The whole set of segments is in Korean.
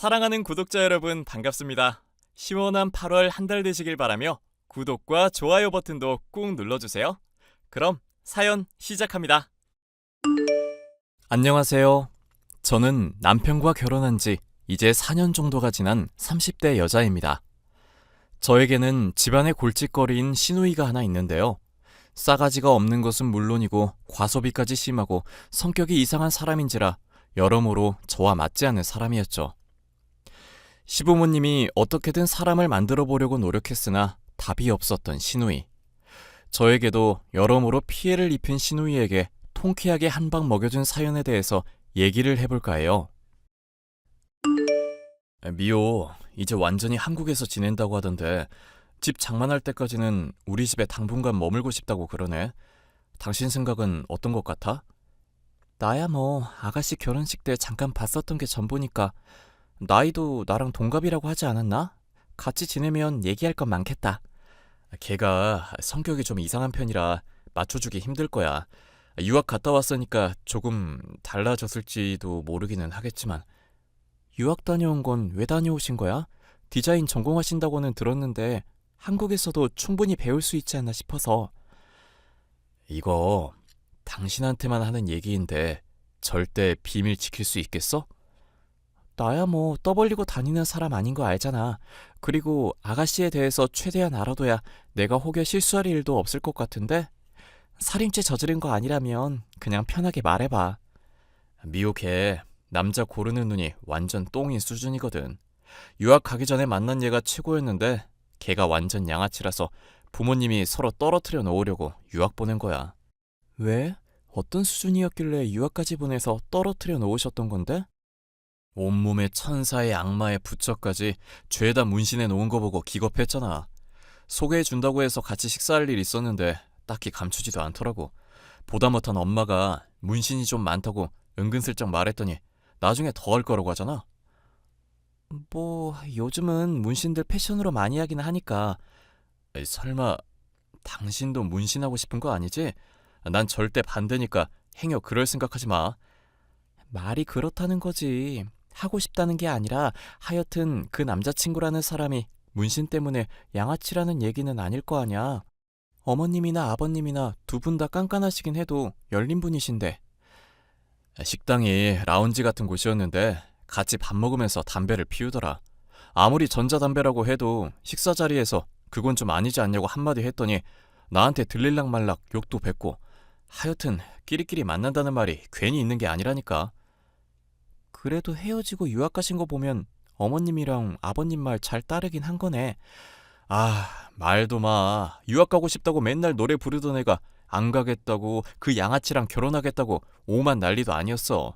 사랑하는 구독자 여러분 반갑습니다. 시원한 8월 한 달 되시길 바라며 구독과 좋아요 버튼도 꾹 눌러주세요. 그럼 사연 시작합니다. 안녕하세요. 저는 남편과 결혼한 지 이제 4년 정도가 지난 30대 여자입니다. 저에게는 집안의 골칫거리인 시누이가 하나 있는데요. 싸가지가 없는 것은 물론이고 과소비까지 심하고 성격이 이상한 사람인지라 여러모로 저와 맞지 않는 사람이었죠. 시부모님이 어떻게든 사람을 만들어 보려고 노력했으나 답이 없었던 시누이. 저에게도 여러모로 피해를 입힌 시누이에게 통쾌하게 한 방 먹여준 사연에 대해서 얘기를 해볼까 해요. 미호, 이제 완전히 한국에서 지낸다고 하던데 집 장만할 때까지는 우리 집에 당분간 머물고 싶다고 그러네. 당신 생각은 어떤 것 같아? 나야 뭐 아가씨 결혼식 때 잠깐 봤었던 게 전부니까. 나이도 나랑 동갑이라고 하지 않았나? 같이 지내면 얘기할 건 많겠다. 걔가 성격이 좀 이상한 편이라 맞춰주기 힘들 거야. 유학 갔다 왔으니까 조금 달라졌을지도 모르기는 하겠지만. 유학 다녀온 건 왜 다녀오신 거야? 디자인 전공하신다고는 들었는데 한국에서도 충분히 배울 수 있지 않나 싶어서. 이거 당신한테만 하는 얘기인데 절대 비밀 지킬 수 있겠어? 나야 뭐 떠벌리고 다니는 사람 아닌 거 알잖아. 그리고 아가씨에 대해서 최대한 알아둬야 내가 혹여 실수할 일도 없을 것 같은데? 살인죄 저지른 거 아니라면 그냥 편하게 말해봐. 미호 걔 남자 고르는 눈이 완전 똥인 수준이거든. 유학 가기 전에 만난 얘가 최고였는데 걔가 완전 양아치라서 부모님이 서로 떨어뜨려 놓으려고 유학 보낸 거야. 왜? 어떤 수준이었길래 유학까지 보내서 떨어뜨려 놓으셨던 건데? 온몸에 천사의 악마의 부처까지 죄다 문신해 놓은 거 보고 기겁했잖아. 소개해준다고 해서 같이 식사할 일 있었는데 딱히 감추지도 않더라고. 보다 못한 엄마가 문신이 좀 많다고 은근슬쩍 말했더니 나중에 더 할 거라고 하잖아. 뭐 요즘은 문신들 패션으로 많이 하긴 하니까. 설마 당신도 문신하고 싶은 거 아니지? 난 절대 반대니까 행여 그럴 생각하지 마. 말이 그렇다는 거지. 하고 싶다는 게 아니라 하여튼 그 남자친구라는 사람이 문신 때문에 양아치라는 얘기는 아닐 거 아냐. 어머님이나 아버님이나 두 분 다 깐깐하시긴 해도 열린 분이신데. 식당이 라운지 같은 곳이었는데 같이 밥 먹으면서 담배를 피우더라. 아무리 전자담배라고 해도 식사 자리에서 그건 좀 아니지 않냐고 한마디 했더니 나한테 들릴락 말락 욕도 뱉고. 하여튼 끼리끼리 만난다는 말이 괜히 있는 게 아니라니까. 그래도 헤어지고 유학 가신 거 보면 어머님이랑 아버님 말 잘 따르긴 한 거네. 아, 말도 마. 유학 가고 싶다고 맨날 노래 부르던 애가 안 가겠다고 그 양아치랑 결혼하겠다고 오만 난리도 아니었어.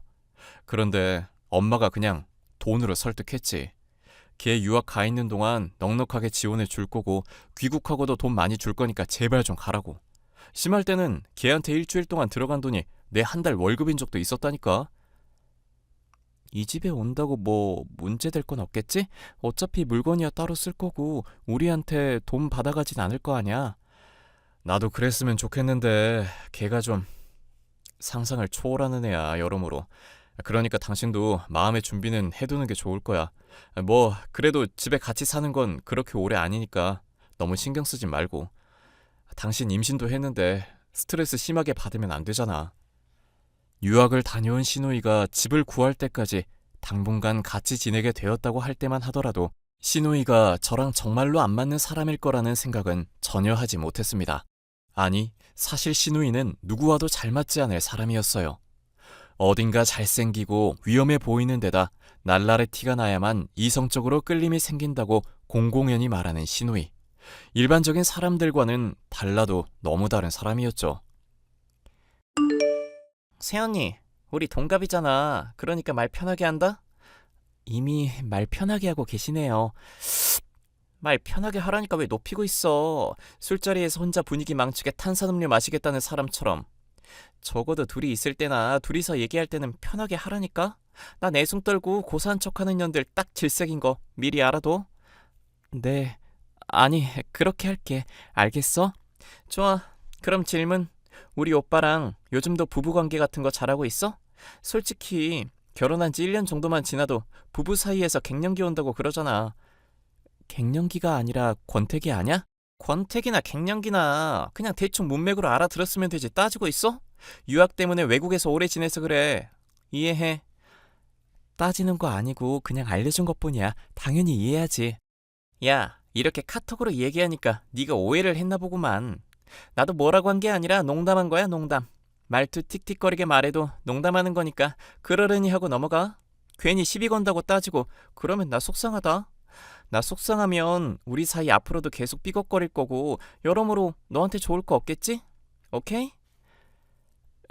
그런데 엄마가 그냥 돈으로 설득했지. 걔 유학 가 있는 동안 넉넉하게 지원해 줄 거고 귀국하고도 돈 많이 줄 거니까 제발 좀 가라고. 심할 때는 걔한테 일주일 동안 들어간 돈이 내 한 달 월급인 적도 있었다니까. 이 집에 온다고 뭐 문제될 건 없겠지? 어차피 물건이야 따로 쓸 거고 우리한테 돈 받아가진 않을 거 아냐. 나도 그랬으면 좋겠는데 걔가 좀 상상을 초월하는 애야 여러모로. 그러니까 당신도 마음의 준비는 해두는 게 좋을 거야. 뭐 그래도 집에 같이 사는 건 그렇게 오래 아니니까 너무 신경 쓰지 말고. 당신 임신도 했는데 스트레스 심하게 받으면 안 되잖아. 유학을 다녀온 시누이가 집을 구할 때까지 당분간 같이 지내게 되었다고 할 때만 하더라도 시누이가 저랑 정말로 안 맞는 사람일 거라는 생각은 전혀 하지 못했습니다. 아니, 사실 시누이는 누구와도 잘 맞지 않을 사람이었어요. 어딘가 잘생기고 위험해 보이는 데다 날라리 티가 나야만 이성적으로 끌림이 생긴다고 공공연히 말하는 시누이. 일반적인 사람들과는 달라도 너무 다른 사람이었죠. 세연이, 우리 동갑이잖아. 그러니까 말 편하게 한다? 이미 말 편하게 하고 계시네요. 말 편하게 하라니까 왜 높이고 있어. 술자리에서 혼자 분위기 망치게 탄산음료 마시겠다는 사람처럼. 적어도 둘이 있을 때나 둘이서 얘기할 때는 편하게 하라니까? 나 내숭 떨고 고사한 척하는 년들 딱 질색인 거 미리 알아둬. 네, 아니 그렇게 할게. 알겠어? 좋아. 그럼 질문. 우리 오빠랑 요즘도 부부관계 같은 거 잘하고 있어? 솔직히 결혼한 지 1년 정도만 지나도 부부 사이에서 갱년기 온다고 그러잖아. 갱년기가 아니라 권태기 아냐? 권태기나 갱년기나 그냥 대충 문맥으로 알아들었으면 되지 따지고 있어? 유학 때문에 외국에서 오래 지내서 그래. 이해해. 따지는 거 아니고 그냥 알려준 것뿐이야. 당연히 이해하지. 야, 이렇게 카톡으로 얘기하니까 네가 오해를 했나 보구만. 나도 뭐라고 한 게 아니라 농담한 거야, 농담. 말투 틱틱거리게 말해도 농담하는 거니까 그러려니 하고 넘어가. 괜히 시비 건다고 따지고 그러면 나 속상하다. 나 속상하면 우리 사이 앞으로도 계속 삐걱거릴 거고 여러모로 너한테 좋을 거 없겠지? 오케이?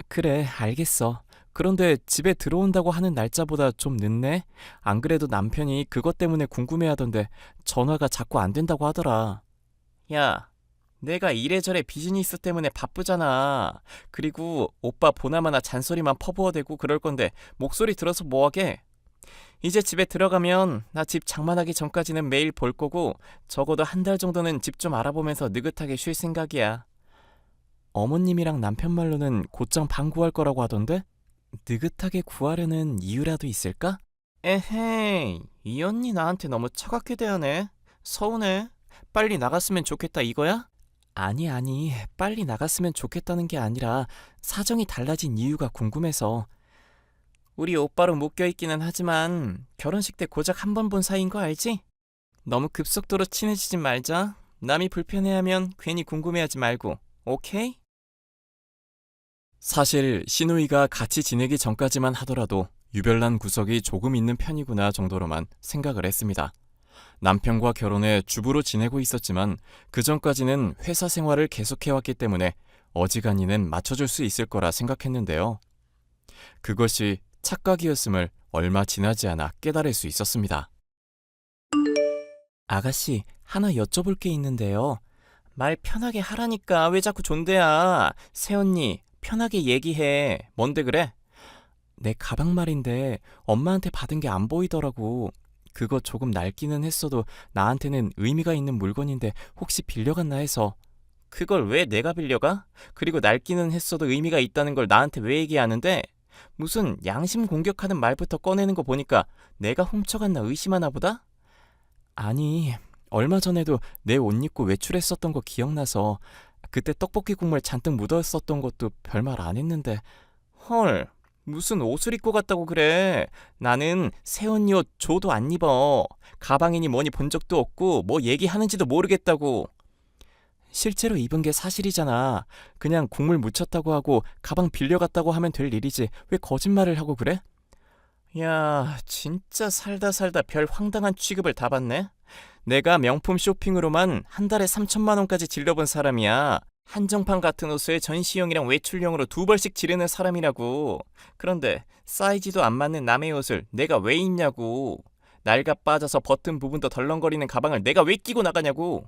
그래, 알겠어. 그런데 집에 들어온다고 하는 날짜보다 좀 늦네? 안 그래도 남편이 그것 때문에 궁금해하던데 전화가 자꾸 안 된다고 하더라. 야, 내가 이래저래 비즈니스 때문에 바쁘잖아. 그리고 오빠 보나마나 잔소리만 퍼부어대고 그럴 건데 목소리 들어서 뭐하게? 이제 집에 들어가면 나 집 장만하기 전까지는 매일 볼 거고 적어도 한 달 정도는 집 좀 알아보면서 느긋하게 쉴 생각이야. 어머님이랑 남편 말로는 곧장 방 구할 거라고 하던데? 느긋하게 구하려는 이유라도 있을까? 에헤이, 이 언니 나한테 너무 차갑게 대하네. 서운해. 빨리 나갔으면 좋겠다 이거야? 아니, 빨리 나갔으면 좋겠다는 게 아니라 사정이 달라진 이유가 궁금해서. 우리 오빠로 묶여있기는 하지만 결혼식 때 고작 한 번 본 사이인 거 알지? 너무 급속도로 친해지지 말자. 남이 불편해하면 괜히 궁금해하지 말고. 오케이? 사실 시누이가 같이 지내기 전까지만 하더라도 유별난 구석이 조금 있는 편이구나 정도로만 생각을 했습니다. 남편과 결혼해 주부로 지내고 있었지만 그 전까지는 회사 생활을 계속해왔기 때문에 어지간히는 맞춰줄 수 있을 거라 생각했는데요. 그것이 착각이었음을 얼마 지나지 않아 깨달을 수 있었습니다. 아가씨, 하나 여쭤볼 게 있는데요. 말 편하게 하라니까 왜 자꾸 존대야. 새언니, 편하게 얘기해. 뭔데 그래? 내 가방 말인데 엄마한테 받은 게 안 보이더라고. 그거 조금 낡기는 했어도 나한테는 의미가 있는 물건인데 혹시 빌려갔나 해서. 그걸 왜 내가 빌려가? 그리고 낡기는 했어도 의미가 있다는 걸 나한테 왜 얘기하는데? 무슨 양심 공격하는 말부터 꺼내는 거 보니까 내가 훔쳐갔나 의심하나 보다? 아니, 얼마 전에도 내 옷 입고 외출했었던 거 기억나서 그때 떡볶이 국물 잔뜩 묻어있었던 것도 별말 안 했는데. 헐, 무슨 옷을 입고 갔다고 그래. 나는 새 언니 옷 줘도 안 입어. 가방이니 뭐니 본 적도 없고 뭐 얘기하는지도 모르겠다고. 실제로 입은 게 사실이잖아. 그냥 국물 묻혔다고 하고 가방 빌려갔다고 하면 될 일이지 왜 거짓말을 하고 그래? 야, 진짜 살다 별 황당한 취급을 다 받네. 내가 명품 쇼핑으로만 한 달에 3천만 원까지 질러본 사람이야. 한정판 같은 옷을 전시용이랑 외출용으로 2벌씩 지르는 사람이라고. 그런데 사이즈도 안 맞는 남의 옷을 내가 왜 입냐고. 낡아 빠져서 버튼 부분도 덜렁거리는 가방을 내가 왜 끼고 나가냐고.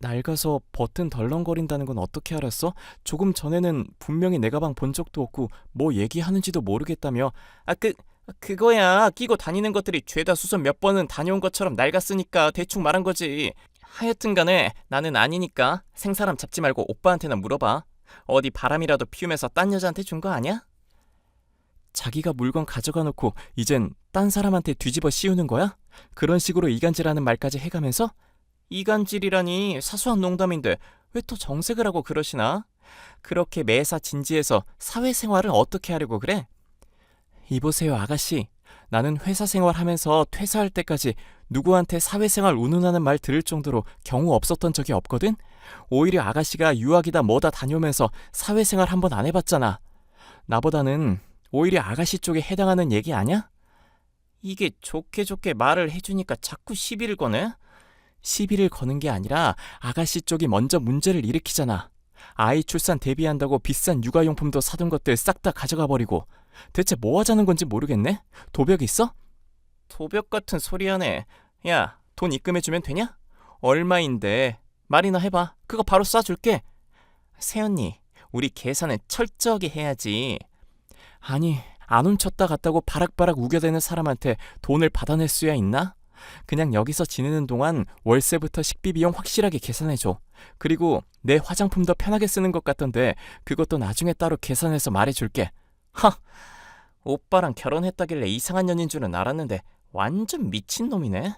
낡아서 버튼 덜렁거린다는 건 어떻게 알았어? 조금 전에는 분명히 내 가방 본 적도 없고 뭐 얘기하는지도 모르겠다며. 그거야. 끼고 다니는 것들이 죄다 수선 몇 번은 다녀온 것처럼 낡았으니까 대충 말한 거지. 하여튼 간에 나는 아니니까 생사람 잡지 말고 오빠한테나 물어봐. 어디 바람이라도 피우면서 딴 여자한테 준 거 아니야? 자기가 물건 가져가 놓고 이젠 딴 사람한테 뒤집어 씌우는 거야? 그런 식으로 이간질하는 말까지 해가면서? 이간질이라니 사소한 농담인데 왜 또 정색을 하고 그러시나? 그렇게 매사 진지해서 사회생활을 어떻게 하려고 그래? 이보세요 아가씨, 나는 회사 생활하면서 퇴사할 때까지 누구한테 사회생활 운운하는 말 들을 정도로 경우 없었던 적이 없거든? 오히려 아가씨가 유학이다 뭐다 다녀오면서 사회생활 한번 안 해봤잖아. 나보다는 오히려 아가씨 쪽에 해당하는 얘기 아냐? 이게 좋게 말을 해주니까 자꾸 시비를 거네? 시비를 거는 게 아니라 아가씨 쪽이 먼저 문제를 일으키잖아. 아이 출산 대비한다고 비싼 육아용품도 사둔 것들 싹 다 가져가 버리고. 대체 뭐 하자는 건지 모르겠네? 도벽 있어? 도벽 같은 소리 하네. 야, 돈 입금해주면 되냐? 얼마인데? 말이나 해봐. 그거 바로 쏴줄게. 새언니, 우리 계산은 철저하게 해야지. 아니, 안 훔쳤다 갔다고 바락바락 우겨대는 사람한테 돈을 받아낼 수야 있나? 그냥 여기서 지내는 동안 월세부터 식비 비용 확실하게 계산해줘. 그리고 내 화장품도 편하게 쓰는 것 같던데 그것도 나중에 따로 계산해서 말해줄게. 하! 오빠랑 결혼했다길래 이상한 년인 줄은 알았는데 완전 미친놈이네.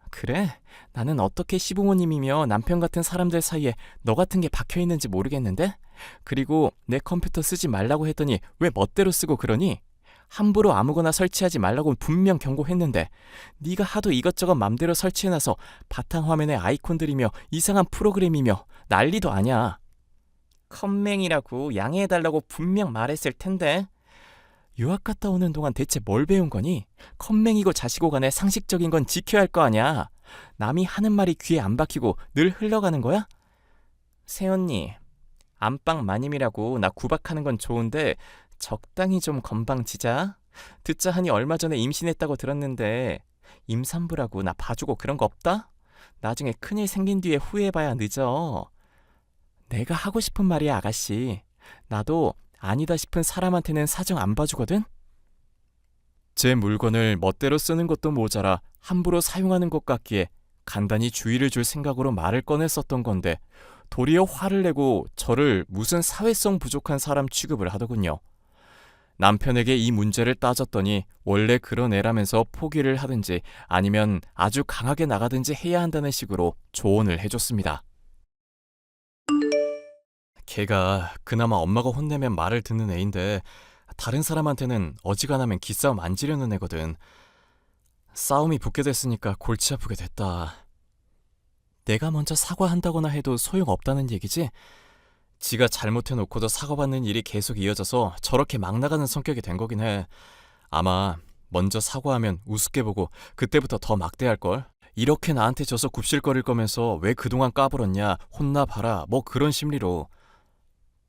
그래? 나는 어떻게 시부모님이며 남편 같은 사람들 사이에 너 같은 게 박혀있는지 모르겠는데? 그리고 내 컴퓨터 쓰지 말라고 했더니 왜 멋대로 쓰고 그러니? 함부로 아무거나 설치하지 말라고 분명 경고했는데 네가 하도 이것저것 맘대로 설치해놔서 바탕화면에 아이콘들이며 이상한 프로그램이며 난리도 아냐. 컴맹이라고 양해해달라고 분명 말했을 텐데. 유학 갔다 오는 동안 대체 뭘 배운 거니? 컴맹이고 자시고 간에 상식적인 건 지켜야 할 거 아냐. 남이 하는 말이 귀에 안 박히고 늘 흘러가는 거야? 새언니, 안방 마님이라고 나 구박하는 건 좋은데 적당히 좀 건방지자. 듣자 하니 얼마 전에 임신했다고 들었는데 임산부라고 나 봐주고 그런 거 없다? 나중에 큰일 생긴 뒤에 후회해봐야 늦어. 내가 하고 싶은 말이야, 아가씨. 나도 아니다 싶은 사람한테는 사정 안 봐주거든? 제 물건을 멋대로 쓰는 것도 모자라 함부로 사용하는 것 같기에 간단히 주의를 줄 생각으로 말을 꺼냈었던 건데 도리어 화를 내고 저를 무슨 사회성 부족한 사람 취급을 하더군요. 남편에게 이 문제를 따졌더니 원래 그런 애라면서 포기를 하든지 아니면 아주 강하게 나가든지 해야 한다는 식으로 조언을 해줬습니다. 걔가 그나마 엄마가 혼내면 말을 듣는 애인데 다른 사람한테는 어지간하면 기싸움 안 지르는 애거든. 싸움이 붙게 됐으니까 골치 아프게 됐다. 내가 먼저 사과한다거나 해도 소용없다는 얘기지? 지가 잘못해놓고도 사과받는 일이 계속 이어져서 저렇게 막 나가는 성격이 된 거긴 해. 아마 먼저 사과하면 우습게 보고 그때부터 더 막대할걸? 이렇게 나한테 져서 굽실거릴 거면서 왜 그동안 까불었냐, 혼나봐라, 뭐 그런 심리로.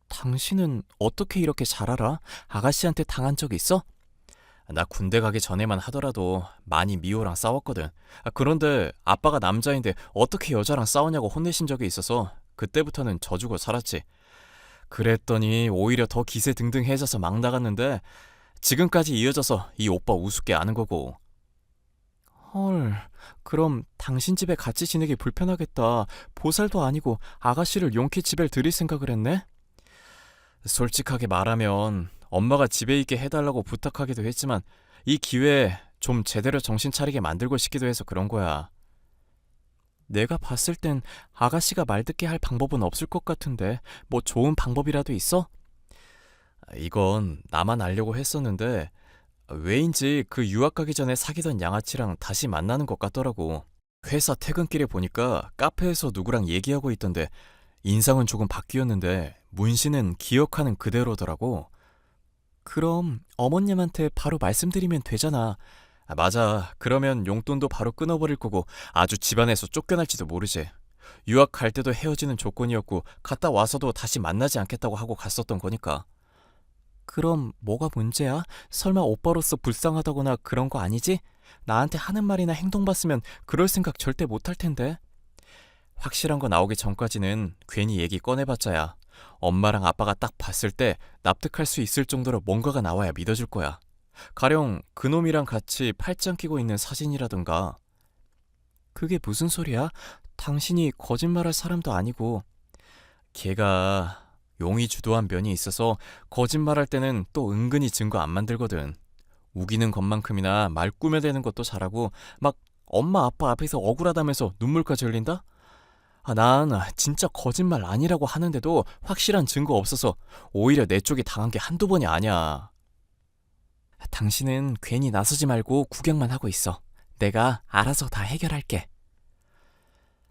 당신은 어떻게 이렇게 잘 알아? 아가씨한테 당한 적 있어? 나 군대 가기 전에만 하더라도 많이 미호랑 싸웠거든. 그런데 아빠가 남자인데 어떻게 여자랑 싸우냐고 혼내신 적이 있어서 그때부터는 져주고 살았지. 그랬더니 오히려 더 기세등등해져서 막 나갔는데 지금까지 이어져서 이 오빠 우습게 아는 거고. 헐, 그럼 당신 집에 같이 지내기 불편하겠다. 보살도 아니고 아가씨를 용케 집에 들일 생각을 했네? 솔직하게 말하면 엄마가 집에 있게 해달라고 부탁하기도 했지만 이 기회에 좀 제대로 정신 차리게 만들고 싶기도 해서 그런 거야. 내가 봤을 땐 아가씨가 말 듣게 할 방법은 없을 것 같은데 뭐 좋은 방법이라도 있어? 이건 나만 알려고 했었는데 왜인지 그 유학 가기 전에 사귀던 양아치랑 다시 만나는 것 같더라고. 회사 퇴근길에 보니까 카페에서 누구랑 얘기하고 있던데 인상은 조금 바뀌었는데 문신은 기억하는 그대로더라고. 그럼 어머님한테 바로 말씀드리면 되잖아. 맞아. 그러면 용돈도 바로 끊어버릴 거고 아주 집안에서 쫓겨날지도 모르지. 유학 갈 때도 헤어지는 조건이었고 갔다 와서도 다시 만나지 않겠다고 하고 갔었던 거니까. 그럼 뭐가 문제야? 설마 오빠로서 불쌍하다거나 그런 거 아니지? 나한테 하는 말이나 행동 봤으면 그럴 생각 절대 못할 텐데. 확실한 거 나오기 전까지는 괜히 얘기 꺼내봤자야. 엄마랑 아빠가 딱 봤을 때 납득할 수 있을 정도로 뭔가가 나와야 믿어줄 거야. 가령 그놈이랑 같이 팔짱 끼고 있는 사진이라든가. 그게 무슨 소리야? 당신이 거짓말할 사람도 아니고. 걔가 용이 주도한 면이 있어서 거짓말할 때는 또 은근히 증거 안 만들거든. 우기는 것만큼이나 말 꾸며대는 것도 잘하고 막 엄마 아빠 앞에서 억울하다면서 눈물까지 흘린다? 난 진짜 거짓말 아니라고 하는데도 확실한 증거 없어서 오히려 내 쪽이 당한 게 한두 번이 아니야. 당신은 괜히 나서지 말고 구경만 하고 있어. 내가 알아서 다 해결할게.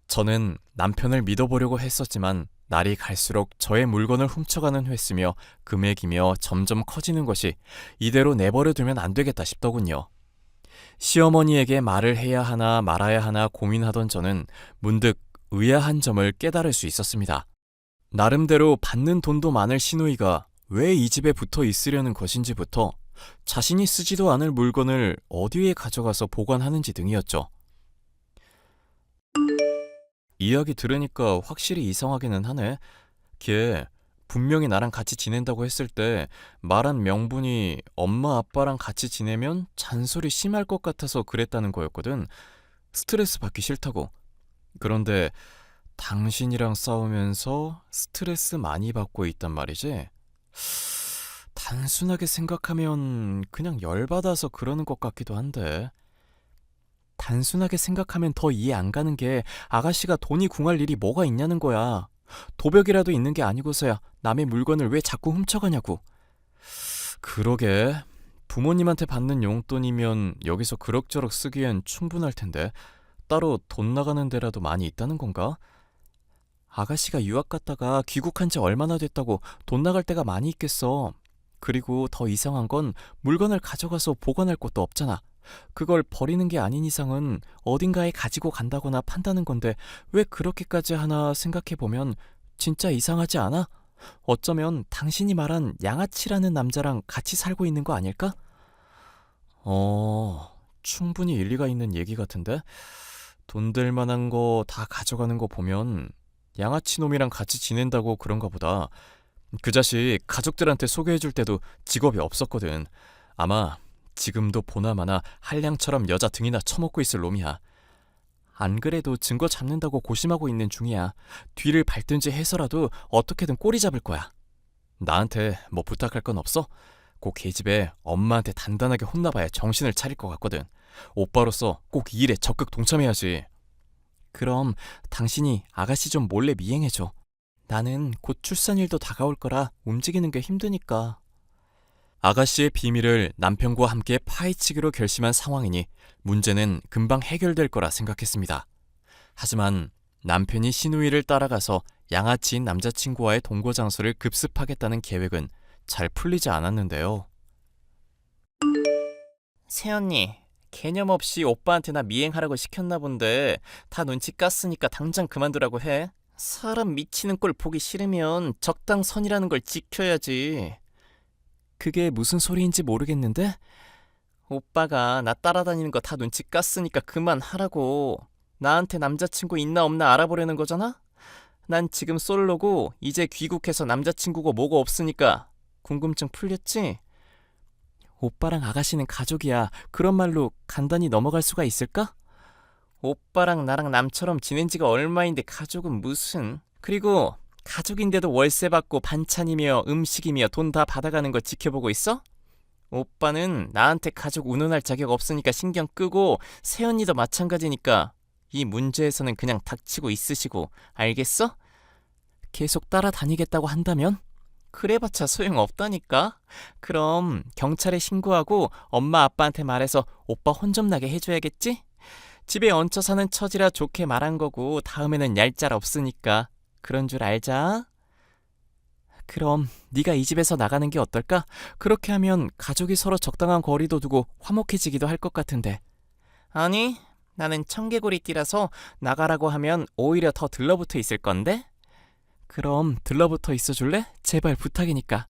저는 남편을 믿어보려고 했었지만 날이 갈수록 저의 물건을 훔쳐가는 횟수며 금액이며 점점 커지는 것이 이대로 내버려두면 안 되겠다 싶더군요. 시어머니에게 말을 해야 하나 말아야 하나 고민하던 저는 문득 의아한 점을 깨달을 수 있었습니다. 나름대로 받는 돈도 많을 시누이가 왜 이 집에 붙어 있으려는 것인지부터 자신이 쓰지도 않을 물건을 어디에 가져가서 보관하는지 등이었죠. 이야기 들으니까 확실히 이상하기는 하네. 걔 분명히 나랑 같이 지낸다고 했을 때 말한 명분이 엄마 아빠랑 같이 지내면 잔소리 심할 것 같아서 그랬다는 거였거든. 스트레스 받기 싫다고. 그런데 당신이랑 싸우면서 스트레스 많이 받고 있단 말이지? 단순하게 생각하면 그냥 열받아서 그러는 것 같기도 한데. 단순하게 생각하면 더 이해 안 가는 게 아가씨가 돈이 궁할 일이 뭐가 있냐는 거야. 도벽이라도 있는 게 아니고서야 남의 물건을 왜 자꾸 훔쳐가냐고. 그러게. 부모님한테 받는 용돈이면 여기서 그럭저럭 쓰기엔 충분할 텐데 따로 돈 나가는 데라도 많이 있다는 건가? 아가씨가 유학 갔다가 귀국한 지 얼마나 됐다고 돈 나갈 데가 많이 있겠어. 그리고 더 이상한 건 물건을 가져가서 보관할 곳도 없잖아. 그걸 버리는 게 아닌 이상은 어딘가에 가지고 간다거나 판다는 건데 왜 그렇게까지 하나 생각해보면 진짜 이상하지 않아? 어쩌면 당신이 말한 양아치라는 남자랑 같이 살고 있는 거 아닐까? 충분히 일리가 있는 얘기 같은데? 돈 될 만한 거 다 가져가는 거 보면 양아치 놈이랑 같이 지낸다고 그런가 보다. 그 자식 가족들한테 소개해줄 때도 직업이 없었거든. 아마 지금도 보나마나 한량처럼 여자 등이나 처먹고 있을 놈이야. 안 그래도 증거 잡는다고 고심하고 있는 중이야. 뒤를 밟든지 해서라도 어떻게든 꼬리 잡을 거야. 나한테 뭐 부탁할 건 없어? 꼭 계집애 엄마한테 단단하게 혼나봐야 정신을 차릴 것 같거든. 오빠로서 꼭 이 일에 적극 동참해야지. 그럼 당신이 아가씨 좀 몰래 미행해줘. 나는 곧 출산일도 다가올 거라 움직이는 게 힘드니까. 아가씨의 비밀을 남편과 함께 파헤치기로 결심한 상황이니 문제는 금방 해결될 거라 생각했습니다. 하지만 남편이 시누이를 따라가서 양아치인 남자친구와의 동거 장소를 급습하겠다는 계획은 잘 풀리지 않았는데요. 새언니, 개념 없이 오빠한테나 미행하라고 시켰나 본데 다 눈치 깠으니까 당장 그만두라고 해. 사람 미치는 꼴 보기 싫으면 적당선이라는 걸 지켜야지. 그게 무슨 소리인지 모르겠는데? 오빠가 나 따라다니는 거 다 눈치 깠으니까 그만하라고. 나한테 남자친구 있나 없나 알아보려는 거잖아? 난 지금 솔로고 이제 귀국해서 남자친구고 뭐고 없으니까 궁금증 풀렸지? 오빠랑 아가씨는 가족이야. 그런 말로 간단히 넘어갈 수가 있을까? 오빠랑 나랑 남처럼 지낸 지가 얼마인데 가족은 무슨. 그리고 가족인데도 월세 받고 반찬이며 음식이며 돈 다 받아가는 거 지켜보고 있어? 오빠는 나한테 가족 운운할 자격 없으니까 신경 끄고 새언니도 마찬가지니까 이 문제에서는 그냥 닥치고 있으시고 알겠어? 계속 따라다니겠다고 한다면? 그래봤자 소용없다니까? 그럼 경찰에 신고하고 엄마 아빠한테 말해서 오빠 혼 좀 나게 해줘야겠지? 집에 얹혀 사는 처지라 좋게 말한 거고 다음에는 얄짤 없으니까 그런 줄 알자. 그럼 네가 이 집에서 나가는 게 어떨까? 그렇게 하면 가족이 서로 적당한 거리도 두고 화목해지기도 할 것 같은데. 아니, 나는 청개구리띠라서 나가라고 하면 오히려 더 들러붙어 있을 건데? 그럼 들러붙어 있어줄래? 제발 부탁이니까.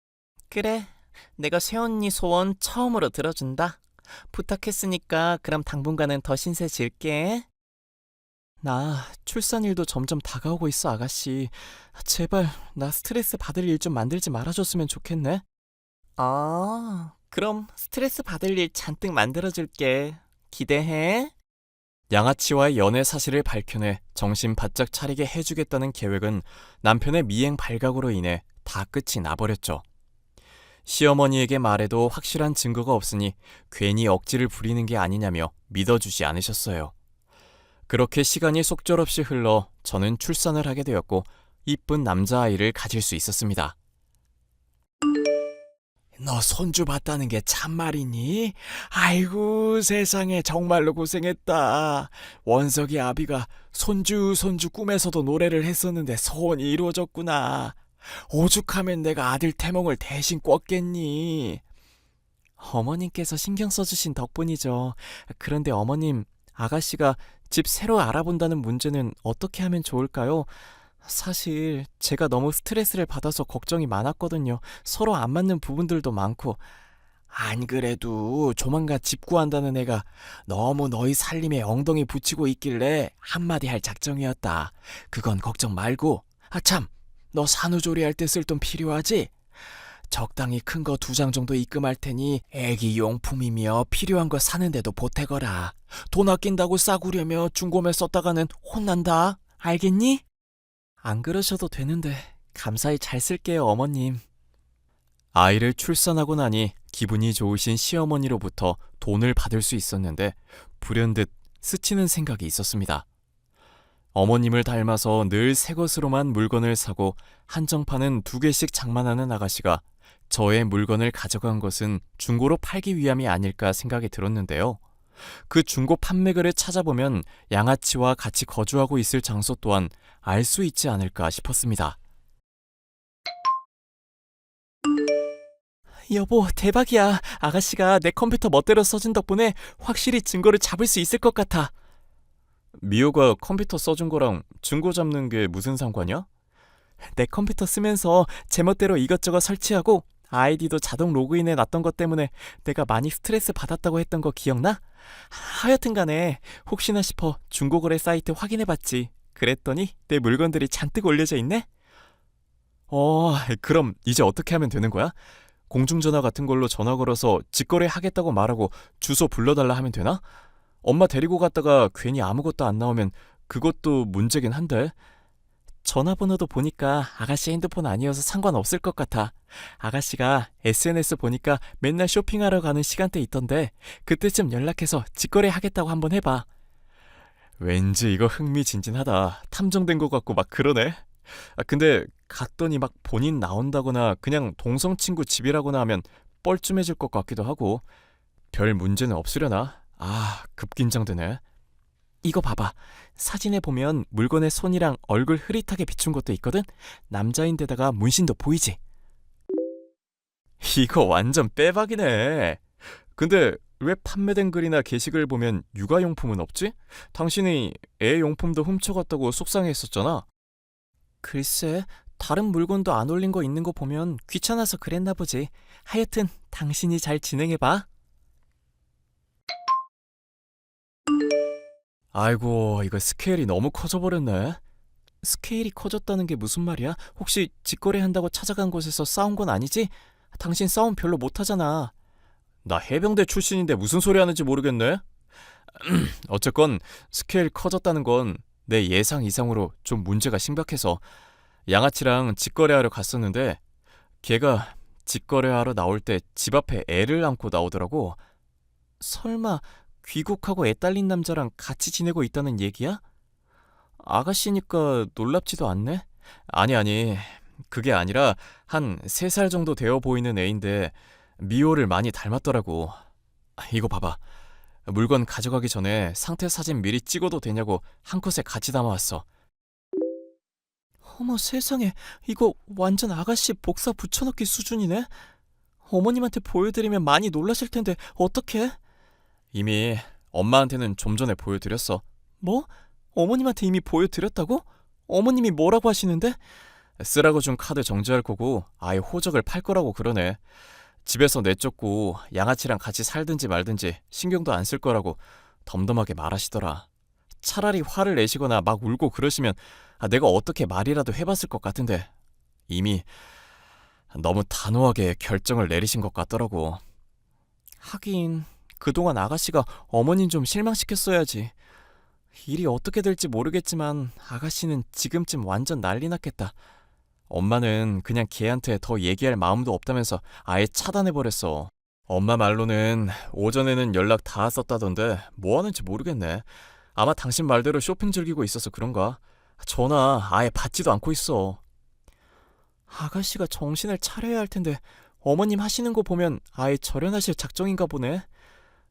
그래, 내가 새언니 소원 처음으로 들어준다. 부탁했으니까 그럼 당분간은 더 신세 질게. 나 출산일도 점점 다가오고 있어, 아가씨. 제발 나 스트레스 받을 일 좀 만들지 말아줬으면 좋겠네. 그럼 스트레스 받을 일 잔뜩 만들어줄게. 기대해. 양아치와의 연애 사실을 밝혀내 정신 바짝 차리게 해주겠다는 계획은 남편의 미행 발각으로 인해 다 끝이 나버렸죠. 시어머니에게 말해도 확실한 증거가 없으니 괜히 억지를 부리는 게 아니냐며 믿어주지 않으셨어요. 그렇게 시간이 속절없이 흘러 저는 출산을 하게 되었고 이쁜 남자아이를 가질 수 있었습니다. 너 손주 봤다는 게 참말이니? 아이고 세상에 정말로 고생했다. 원석이 아비가 손주 꿈에서도 노래를 했었는데 소원이 이루어졌구나. 오죽하면 내가 아들 태몽을 대신 꿨겠니? 어머님께서 신경 써주신 덕분이죠. 그런데 어머님, 아가씨가 집 새로 알아본다는 문제는 어떻게 하면 좋을까요? 사실 제가 너무 스트레스를 받아서 걱정이 많았거든요. 서로 안 맞는 부분들도 많고. 안 그래도 조만간 집 구한다는 애가 너무 너희 살림에 엉덩이 붙이고 있길래 한마디 할 작정이었다. 그건 걱정 말고. 참, 너 산후조리할 때 쓸 돈 필요하지? 적당히 큰 거 2장 정도 입금할 테니 애기 용품이며 필요한 거 사는데도 보태거라. 돈 아낀다고 싸구려며 중고매 썼다가는 혼난다. 알겠니? 안 그러셔도 되는데 감사히 잘 쓸게요, 어머님. 아이를 출산하고 나니 기분이 좋으신 시어머니로부터 돈을 받을 수 있었는데 불현듯 스치는 생각이 있었습니다. 어머님을 닮아서 늘 새 것으로만 물건을 사고 한정판은 2개씩 장만하는 아가씨가 저의 물건을 가져간 것은 중고로 팔기 위함이 아닐까 생각이 들었는데요. 그 중고 판매글을 찾아보면 양아치와 같이 거주하고 있을 장소 또한 알 수 있지 않을까 싶었습니다. 여보, 대박이야. 아가씨가 내 컴퓨터 멋대로 써준 덕분에 확실히 증거를 잡을 수 있을 것 같아. 미호가 컴퓨터 써준 거랑 증거 잡는 게 무슨 상관이야? 내 컴퓨터 쓰면서 제멋대로 이것저것 설치하고 아이디도 자동 로그인해 놨던 것 때문에 내가 많이 스트레스 받았다고 했던 거 기억나? 하여튼 간에 혹시나 싶어 중고거래 사이트 확인해봤지. 그랬더니 내 물건들이 잔뜩 올려져 있네? 그럼 이제 어떻게 하면 되는 거야? 공중전화 같은 걸로 전화 걸어서 직거래 하겠다고 말하고 주소 불러달라 하면 되나? 엄마 데리고 갔다가 괜히 아무것도 안 나오면 그것도 문제긴 한데. 전화번호도 보니까 아가씨 핸드폰 아니어서 상관없을 것 같아. 아가씨가 SNS 보니까 맨날 쇼핑하러 가는 시간대 있던데 그때쯤 연락해서 직거래 하겠다고 한번 해봐. 왠지 이거 흥미진진하다. 탐정된 것 같고 막 그러네. 근데 갔더니 막 본인 나온다거나 그냥 동성 친구 집이라거나 하면 뻘쭘해질 것 같기도 하고. 별 문제는 없으려나? 급 긴장되네. 이거 봐봐. 사진에 보면 물건의 손이랑 얼굴 흐릿하게 비춘 것도 있거든? 남자인데다가 문신도 보이지? 이거 완전 빼박이네. 근데 왜 판매된 글이나 게시글 보면 육아용품은 없지? 당신이 애 용품도 훔쳐갔다고 속상해했었잖아. 글쎄, 다른 물건도 안 올린 거 있는 거 보면 귀찮아서 그랬나 보지. 하여튼 당신이 잘 진행해봐. 아이고, 이거 스케일이 너무 커져버렸네. 스케일이 커졌다는 게 무슨 말이야? 혹시 직거래 한다고 찾아간 곳에서 싸운 건 아니지? 당신 싸움 별로 못하잖아. 나 해병대 출신인데 무슨 소리 하는지 모르겠네. 어쨌건 스케일 커졌다는 건 내 예상 이상으로 좀 문제가 심각해서 양아치랑 직거래하러 갔었는데 걔가 직거래하러 나올 때 집 앞에 애를 안고 나오더라고. 설마 귀국하고 애 딸린 남자랑 같이 지내고 있다는 얘기야? 아가씨니까 놀랍지도 않네? 아니, 그게 아니라 한 3살 정도 되어 보이는 애인데 미호를 많이 닮았더라고. 이거 봐봐. 물건 가져가기 전에 상태 사진 미리 찍어도 되냐고 한 컷에 같이 담아왔어. 어머 세상에, 이거 완전 아가씨 복사 붙여넣기 수준이네? 어머님한테 보여드리면 많이 놀라실 텐데 어떡해? 이미 엄마한테는 좀 전에 보여드렸어. 뭐? 어머님한테 이미 보여드렸다고? 어머님이 뭐라고 하시는데? 쓰라고 준 카드 정지할 거고 아예 호적을 팔 거라고 그러네. 집에서 내쫓고 양아치랑 같이 살든지 말든지 신경도 안 쓸 거라고 덤덤하게 말하시더라. 차라리 화를 내시거나 막 울고 그러시면 내가 어떻게 말이라도 해봤을 것 같은데 이미 너무 단호하게 결정을 내리신 것 같더라고. 하긴 그동안 아가씨가 어머님 좀 실망시켰어야지. 일이 어떻게 될지 모르겠지만 아가씨는 지금쯤 완전 난리 났겠다. 엄마는 그냥 걔한테 더 얘기할 마음도 없다면서 아예 차단해버렸어. 엄마 말로는 오전에는 연락 다 왔었다던데 뭐 하는지 모르겠네. 아마 당신 말대로 쇼핑 즐기고 있어서 그런가? 전화 아예 받지도 않고 있어. 아가씨가 정신을 차려야 할 텐데 어머님 하시는 거 보면 아예 절연하실 작정인가 보네.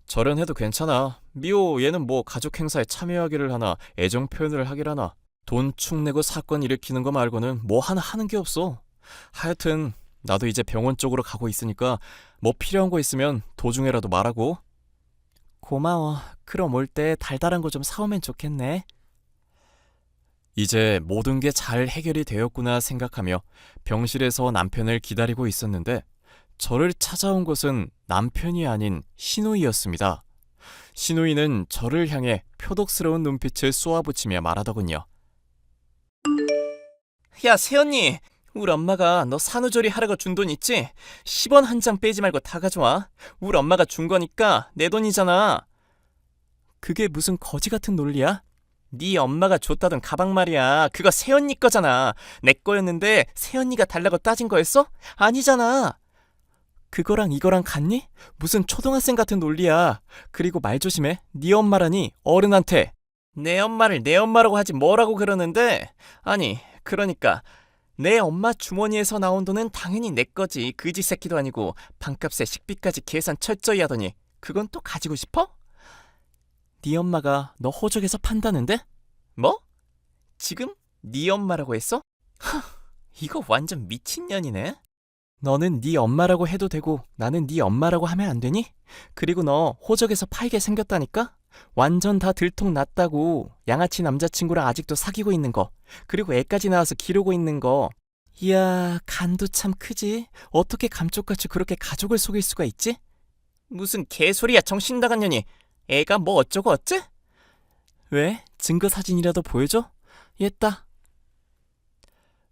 절연해도 괜찮아. 미호 얘는 뭐 가족 행사에 참여하기를 하나 애정 표현을 하길 하나. 돈 축 내고 사건 일으키는 거 말고는 뭐 하나 하는 게 없어. 하여튼 나도 이제 병원 쪽으로 가고 있으니까 뭐 필요한 거 있으면 도중에라도 말하고. 고마워. 그럼 올 때 달달한 거 좀 사오면 좋겠네. 이제 모든 게 잘 해결이 되었구나 생각하며 병실에서 남편을 기다리고 있었는데 저를 찾아온 것은 남편이 아닌 신우이였습니다. 신우이는 저를 향해 표독스러운 눈빛을 쏘아붙이며 말하더군요. 야 새언니, 우리 엄마가 너 산후조리 하라고 준 돈 있지? 10원 한 장 빼지 말고 다 가져와. 우리 엄마가 준 거니까 내 돈이잖아. 그게 무슨 거지 같은 논리야? 네 엄마가 줬다던 가방 말이야. 그거 새언니 거잖아. 내 거였는데 새언니가 달라고 따진 거였어? 아니잖아. 그거랑 이거랑 같니? 무슨 초등학생 같은 논리야. 그리고 말 조심해. 네 엄마라니 어른한테. 내 엄마를 내 엄마라고 하지 뭐라고 그러는데? 아니, 그러니까 내 엄마 주머니에서 나온 돈은 당연히 내 거지. 그지 새끼도 아니고 방값에 식비까지 계산 철저히 하더니 그건 또 가지고 싶어? 네 엄마가 너 호적에서 판다는데? 뭐? 지금 네 엄마라고 했어? 이거 완전 미친년이네. 너는 네 엄마라고 해도 되고 나는 네 엄마라고 하면 안 되니? 그리고 너 호적에서 팔게 생겼다니까? 완전 다 들통났다고. 양아치 남자친구랑 아직도 사귀고 있는 거. 그리고 애까지 낳아서 기르고 있는 거. 이야, 간도 참 크지? 어떻게 감쪽같이 그렇게 가족을 속일 수가 있지? 무슨 개소리야, 정신 나간 년이. 애가 뭐 어쩌고 어째? 왜? 증거 사진이라도 보여줘? 얘따.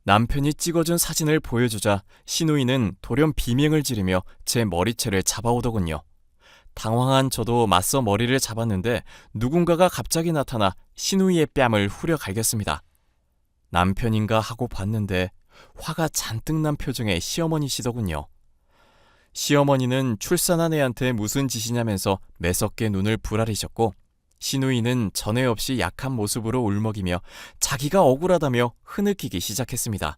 남편이 찍어준 사진을 보여주자 시누이는 돌연 비명을 지르며 제 머리채를 잡아오더군요. 당황한 저도 맞서 머리를 잡았는데 누군가가 갑자기 나타나 시누이의 뺨을 후려 갈겼습니다. 남편인가 하고 봤는데 화가 잔뜩 난 표정의 시어머니시더군요. 시어머니는 출산한 애한테 무슨 짓이냐면서 매섭게 눈을 부라리셨고, 시누이는 전에 없이 약한 모습으로 울먹이며 자기가 억울하다며 흐느끼기 시작했습니다.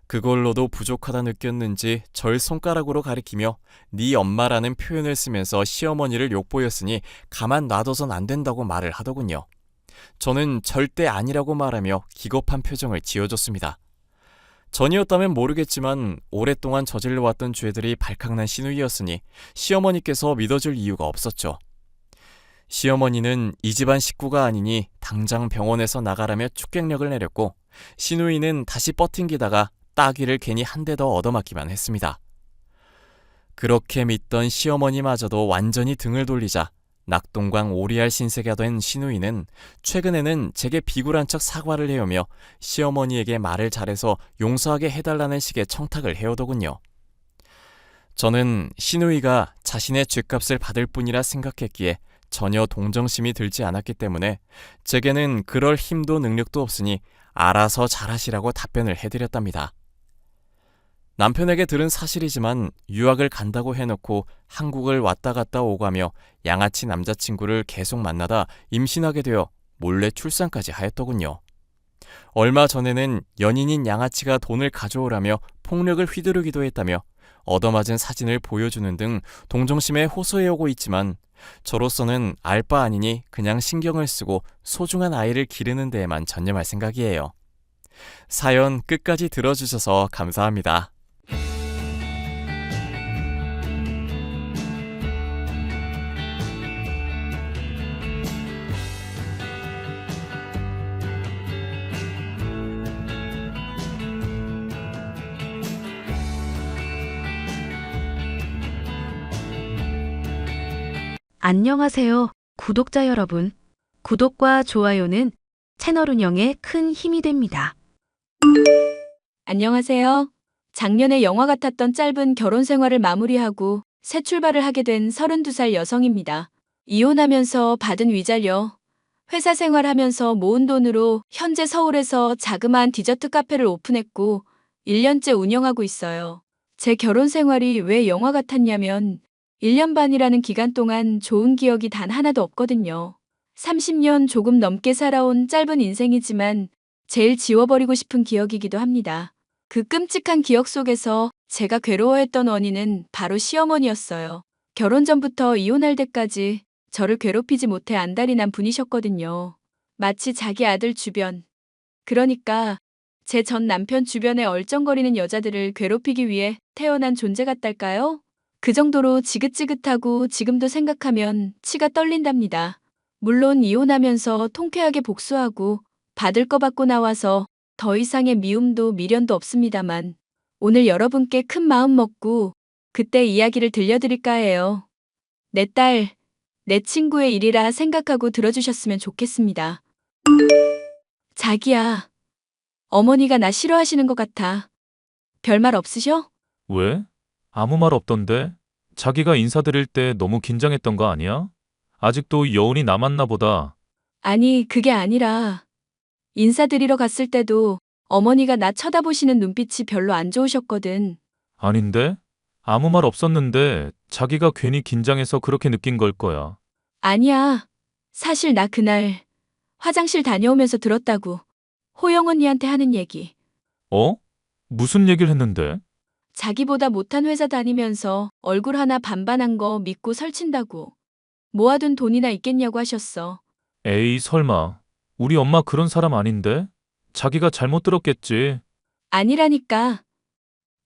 그걸로도 부족하다 느꼈는지 절 손가락으로 가리키며 네 엄마라는 표현을 쓰면서 시어머니를 욕보였으니 가만 놔둬선 안 된다고 말을 하더군요. 저는 절대 아니라고 말하며 기겁한 표정을 지어줬습니다. 전이었다면 모르겠지만 오랫동안 저질러왔던 죄들이 발칵난 시누이였으니 시어머니께서 믿어줄 이유가 없었죠. 시어머니는 이 집안 식구가 아니니 당장 병원에서 나가라며 축객력을 내렸고, 시누이는 다시 버팅기다가 따귀를 괜히 한 대 더 얻어맞기만 했습니다. 그렇게 믿던 시어머니마저도 완전히 등을 돌리자 낙동강 오리알 신세가 된 시누이는 최근에는 제게 비굴한 척 사과를 해오며 시어머니에게 말을 잘해서 용서하게 해달라는 식의 청탁을 해오더군요. 저는 시누이가 자신의 죗값을 받을 뿐이라 생각했기에 전혀 동정심이 들지 않았기 때문에 제게는 그럴 힘도 능력도 없으니 알아서 잘하시라고 답변을 해드렸답니다. 남편에게 들은 사실이지만 유학을 간다고 해놓고 한국을 왔다 갔다 오가며 양아치 남자친구를 계속 만나다 임신하게 되어 몰래 출산까지 하였더군요. 얼마 전에는 연인인 양아치가 돈을 가져오라며 폭력을 휘두르기도 했다며 얻어맞은 사진을 보여주는 등 동정심에 호소해오고 있지만 저로서는 알 바 아니니 그냥 신경을 쓰고 소중한 아이를 기르는 데에만 전념할 생각이에요. 사연 끝까지 들어주셔서 감사합니다. 안녕하세요, 구독자 여러분. 구독과 좋아요는 채널 운영에 큰 힘이 됩니다. 안녕하세요. 작년에 영화 같았던 짧은 결혼 생활을 마무리하고 새 출발을 하게 된 32살 여성입니다. 이혼하면서 받은 위자료, 회사 생활하면서 모은 돈으로 현재 서울에서 자그마한 디저트 카페를 오픈했고 1년째 운영하고 있어요. 제 결혼 생활이 왜 영화 같았냐면 1년 반이라는 기간 동안 좋은 기억이 단 하나도 없거든요. 30년 조금 넘게 살아온 짧은 인생이지만 제일 지워버리고 싶은 기억이기도 합니다. 그 끔찍한 기억 속에서 제가 괴로워했던 원인은 바로 시어머니였어요. 결혼 전부터 이혼할 때까지 저를 괴롭히지 못해 안달이 난 분이셨거든요. 마치 자기 아들 주변, 그러니까 제 전 남편 주변에 얼쩡거리는 여자들을 괴롭히기 위해 태어난 존재 같달까요? 그 정도로 지긋지긋하고 지금도 생각하면 치가 떨린답니다. 물론 이혼하면서 통쾌하게 복수하고 받을 거 받고 나와서 더 이상의 미움도 미련도 없습니다만 오늘 여러분께 큰 마음 먹고 그때 이야기를 들려드릴까 해요. 내 딸, 내 친구의 일이라 생각하고 들어주셨으면 좋겠습니다. 자기야, 어머니가 나 싫어하시는 것 같아. 별말 없으셔? 왜? 아무 말 없던데? 자기가 인사드릴 때 너무 긴장했던 거 아니야? 아직도 여운이 남았나 보다. 아니, 그게 아니라 인사드리러 갔을 때도 어머니가 나 쳐다보시는 눈빛이 별로 안 좋으셨거든. 아닌데? 아무 말 없었는데 자기가 괜히 긴장해서 그렇게 느낀 걸 거야. 아니야. 사실 나 그날 화장실 다녀오면서 들었다고. 호영 언니한테 하는 얘기. 어? 무슨 얘기를 했는데? 자기보다 못한 회사 다니면서 얼굴 하나 반반한 거 믿고 설친다고. 모아둔 돈이나 있겠냐고 하셨어. 에이, 설마. 우리 엄마 그런 사람 아닌데? 자기가 잘못 들었겠지. 아니라니까.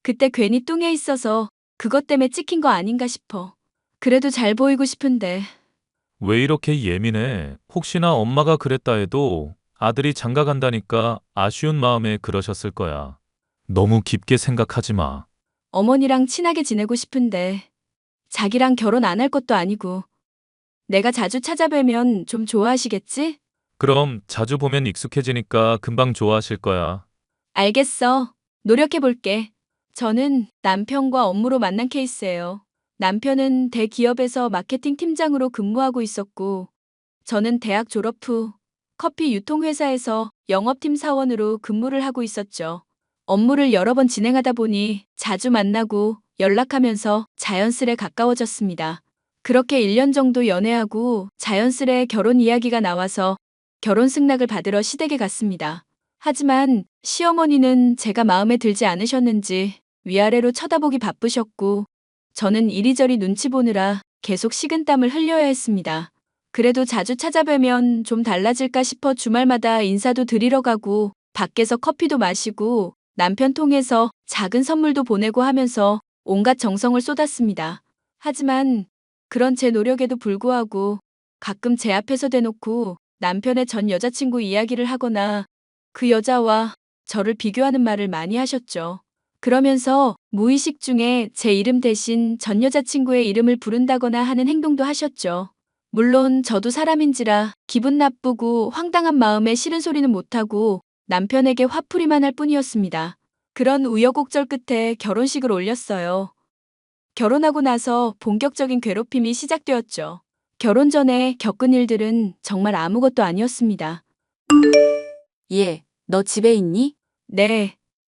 그때 괜히 뚱해 있어서 그것 때문에 찍힌 거 아닌가 싶어. 그래도 잘 보이고 싶은데. 왜 이렇게 예민해? 혹시나 엄마가 그랬다 해도 아들이 장가 간다니까 아쉬운 마음에 그러셨을 거야. 너무 깊게 생각하지 마. 어머니랑 친하게 지내고 싶은데. 자기랑 결혼 안 할 것도 아니고. 내가 자주 찾아뵈면 좀 좋아하시겠지? 그럼 자주 보면 익숙해지니까 금방 좋아하실 거야. 알겠어. 노력해 볼게. 저는 남편과 업무로 만난 케이스예요. 남편은 대기업에서 마케팅 팀장으로 근무하고 있었고, 저는 대학 졸업 후 커피 유통회사에서 영업팀 사원으로 근무를 하고 있었죠. 업무를 여러 번 진행하다 보니 자주 만나고 연락하면서 자연스레 가까워졌습니다. 그렇게 1년 정도 연애하고 자연스레 결혼 이야기가 나와서 결혼 승낙을 받으러 시댁에 갔습니다. 하지만 시어머니는 제가 마음에 들지 않으셨는지 위아래로 쳐다보기 바쁘셨고, 저는 이리저리 눈치 보느라 계속 식은땀을 흘려야 했습니다. 그래도 자주 찾아뵈면 좀 달라질까 싶어 주말마다 인사도 드리러 가고, 밖에서 커피도 마시고, 남편 통해서 작은 선물도 보내고 하면서 온갖 정성을 쏟았습니다. 하지만 그런 제 노력에도 불구하고 가끔 제 앞에서 대놓고 남편의 전 여자친구 이야기를 하거나 그 여자와 저를 비교하는 말을 많이 하셨죠. 그러면서 무의식 중에 제 이름 대신 전 여자친구의 이름을 부른다거나 하는 행동도 하셨죠. 물론 저도 사람인지라 기분 나쁘고 황당한 마음에 싫은 소리는 못하고 남편에게 화풀이만 할 뿐이었습니다. 그런 우여곡절 끝에 결혼식을 올렸어요. 결혼하고 나서 본격적인 괴롭힘이 시작되었죠. 결혼 전에 겪은 일들은 정말 아무것도 아니었습니다. 얘, 너 집에 있니? 네.